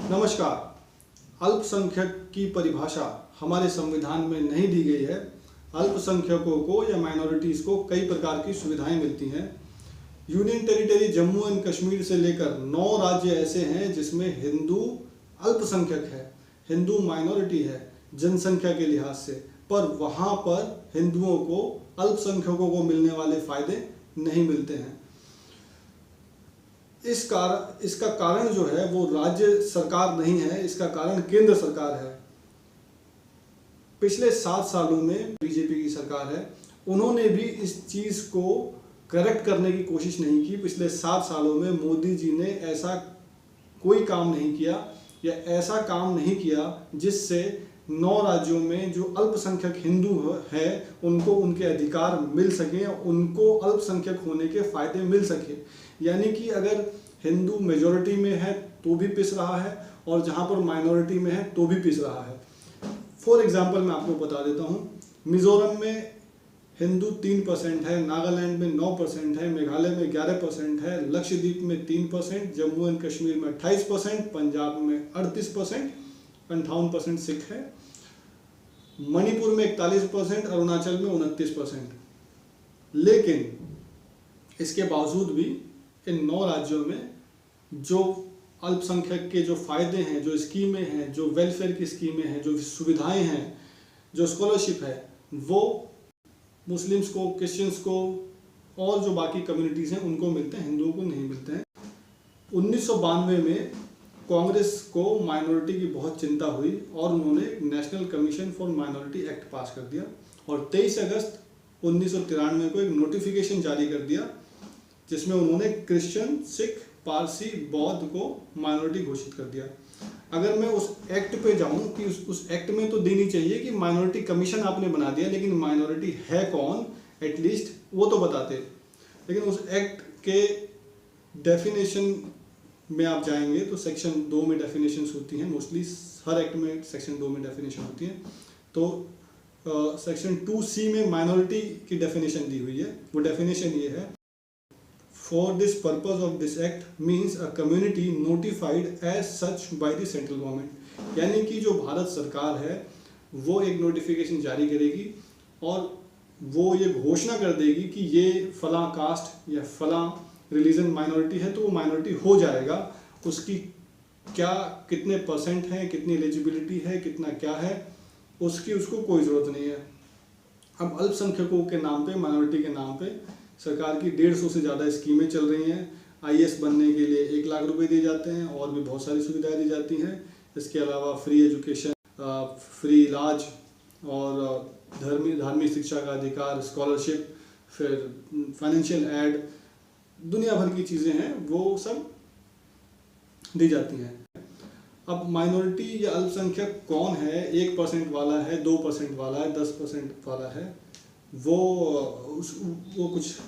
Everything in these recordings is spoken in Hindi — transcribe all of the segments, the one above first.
नमस्कार। अल्पसंख्यक की परिभाषा हमारे संविधान में नहीं दी गई है। अल्पसंख्यकों को या माइनॉरिटीज़ को कई प्रकार की सुविधाएं मिलती हैं। Union territory Jammu and Kashmir से लेकर 9 राज्य ऐसे हैं जिसमें हिंदू अल्पसंख्यक है, हिंदू माइनॉरिटी है जनसंख्या के लिहाज से, पर वहाँ पर हिंदुओं को, अल्पसंख्यकों को मिलने वाले फायदे नहीं मिलते हैं। इसका कारण जो है वो राज्य सरकार नहीं है, इसका कारण केंद्र सरकार है। पिछले 7 सालों में बीजेपी की सरकार है, उन्होंने भी इस चीज़ को करेक्ट करने की कोशिश नहीं की। पिछले 7 सालों में मोदी जी ने ऐसा कोई काम नहीं किया या ऐसा काम नहीं किया जिससे 9 राज्यों में जो अल्पसंख्यक हिंदू है उनको उनके अधिकार मिल सके, उनको अल्पसंख्यक होने के फायदे मिल सके। यानी कि अगर हिंदू मेजॉरिटी में है तो भी पिस रहा है और जहाँ पर माइनॉरिटी में है तो भी पिस रहा है। फॉर एग्जांपल मैं आपको बता देता हूँ, मिजोरम में हिंदू 3% है, नागालैंड में 9% है, मेघालय में 11% है, लक्षद्वीप में 3%, जम्मू एंड कश्मीर में 28%, पंजाब में 38%, 58% सिख है, मणिपुर में 41%, अरुणाचल में 29%। लेकिन इसके बावजूद भी इन 9 राज्यों में जो अल्पसंख्यक के जो फायदे हैं, जो स्कीमें हैं, जो वेलफेयर की स्कीमें हैं, जो सुविधाएं हैं, जो स्कॉलरशिप है, वो मुस्लिम्स को, क्रिश्चियंस को और जो बाकी कम्युनिटीज़ हैं उनको मिलते हैं, हिंदुओं को नहीं मिलते हैं। 1992 में कांग्रेस को माइनॉरिटी की बहुत चिंता हुई और उन्होंने national commission for minority act पास कर दिया और 23 अगस्त 1993 को एक नोटिफिकेशन जारी कर दिया जिसमें उन्होंने क्रिश्चियन, सिख, पारसी, बौद्ध को माइनॉरिटी घोषित कर दिया। अगर मैं उस एक्ट पे जाऊं कि उस एक्ट में तो देनी चाहिए कि माइनॉरिटी कमीशन आपने बना दिया, लेकिन माइनॉरिटी है कौन एटलीस्ट वो तो बताते। लेकिन उस एक्ट के डेफिनेशन में आप जाएंगे तो सेक्शन 2 में डेफिनेशंस होती हैं, मोस्टली हर एक्ट में सेक्शन 2 में डेफिनेशन होती है। तो सेक्शन 2C में माइनॉरिटी की डेफिनेशन दी हुई है। वो डेफिनेशन ये है, For this purpose of this act means a community notified as such by the central government। यानी कि जो भारत सरकार है वो एक नोटिफिकेशन जारी करेगी और वो ये घोषणा कर देगी कि ये फलां कास्ट या फलां रिलीजन माइनॉरिटी है तो वो माइनॉरिटी हो जाएगा। उसकी क्या कितने % है, कितनी एलिजिबिलिटी है, कितना क्या है, उसकी उसको कोई ज़रूरत नहीं है। अब अल्पसंख्यकों के नाम पे, माइनॉरिटी के नाम पे सरकार की 150 से ज़्यादा स्कीमें चल रही हैं। IAS बनने के लिए 1 लाख रुपए दिए जाते हैं और भी बहुत सारी सुविधाएं दी जाती हैं। इसके अलावा फ्री एजुकेशन, फ्री इलाज और धार्मिक शिक्षा का अधिकार, स्कॉलरशिप, फिर फाइनेंशियल एड, दुनिया भर की चीज़ें हैं वो सब दी जाती हैं। अब माइनॉरिटी या अल्पसंख्यक कौन है? 1% वाला है, 2% वाला है, 10% वाला है, वो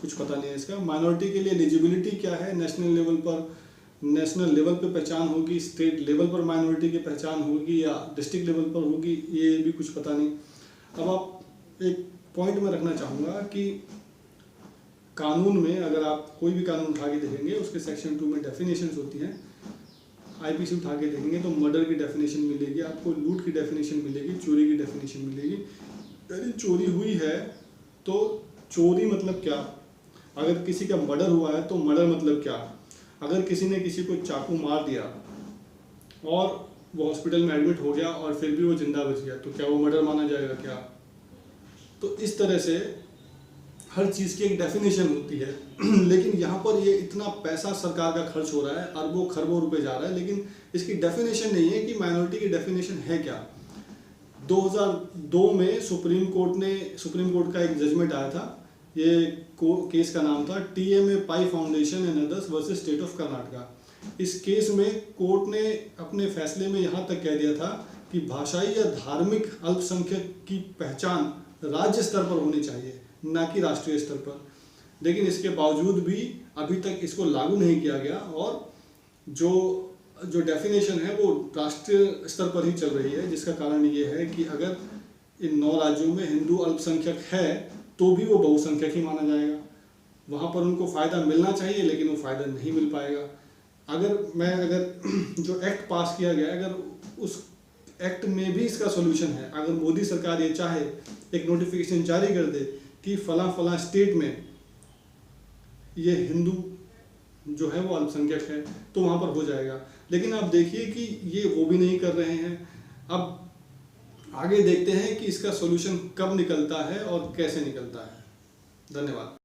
कुछ पता नहीं है इसका। माइनॉरिटी के लिए एलिजिबिलिटी क्या है? नेशनल लेवल पर पहचान होगी, स्टेट लेवल पर माइनॉरिटी की पहचान होगी या डिस्ट्रिक्ट लेवल पर होगी, ये भी कुछ पता नहीं। अब आप एक पॉइंट में रखना चाहूँगा कि कानून में अगर आप कोई भी कानून उठा के देखेंगे उसके सेक्शन 2 में डेफिनेशंस होती हैं। IPC उठा के देखेंगे तो मर्डर की डेफिनेशन मिलेगी आपको, लूट की डेफिनेशन मिलेगी, चोरी की डेफिनेशन मिलेगी। यदि चोरी हुई है तो चोरी मतलब क्या? अगर किसी का मर्डर हुआ है तो मर्डर मतलब क्या? अगर किसी ने किसी को चाकू मार दिया और वो हॉस्पिटल में एडमिट हो गया और फिर भी वो जिंदा बच गया तो क्या वो मर्डर माना जाएगा क्या? तो इस तरह से हर चीज़ की एक डेफिनेशन होती है। लेकिन यहाँ पर ये इतना पैसा सरकार का खर्च हो रहा है, अरबों खरबों रुपए जा रहा है, लेकिन इसकी डेफिनेशन नहीं है कि माइनॉरिटी की डेफिनेशन है क्या। 2002 में सुप्रीम कोर्ट का एक जजमेंट आया था। ये केस का नाम था TMA pi foundation and others versus state of Karnataka. इस केस में कोर्ट ने अपने फैसले में यहाँ तक कह दिया था कि भाषाई या धार्मिक अल्पसंख्यक की पहचान राज्य स्तर पर होनी चाहिए, ना कि राष्ट्रीय स्तर पर। लेकिन इसके बावजूद भी अभी तक इसको लागू नहीं किया गया और जो डेफिनेशन है वो राष्ट्रीय स्तर पर ही चल रही है, जिसका कारण ये है कि अगर इन 9 राज्यों में हिंदू अल्पसंख्यक है तो भी वो बहुसंख्यक ही माना जाएगा। वहाँ पर उनको फ़ायदा मिलना चाहिए लेकिन वो फ़ायदा नहीं मिल पाएगा। अगर जो एक्ट पास किया गया, अगर उस एक्ट में भी इसका सॉल्यूशन है, अगर मोदी सरकार ये चाहे एक नोटिफिकेशन जारी कर दे कि फला स्टेट में ये हिंदू जो है वो अल्पसंख्यक है, तो वहाँ पर हो जाएगा। लेकिन आप देखिए कि ये वो भी नहीं कर रहे हैं। अब आगे देखते हैं कि इसका सॉल्यूशन कब निकलता है और कैसे निकलता है। धन्यवाद।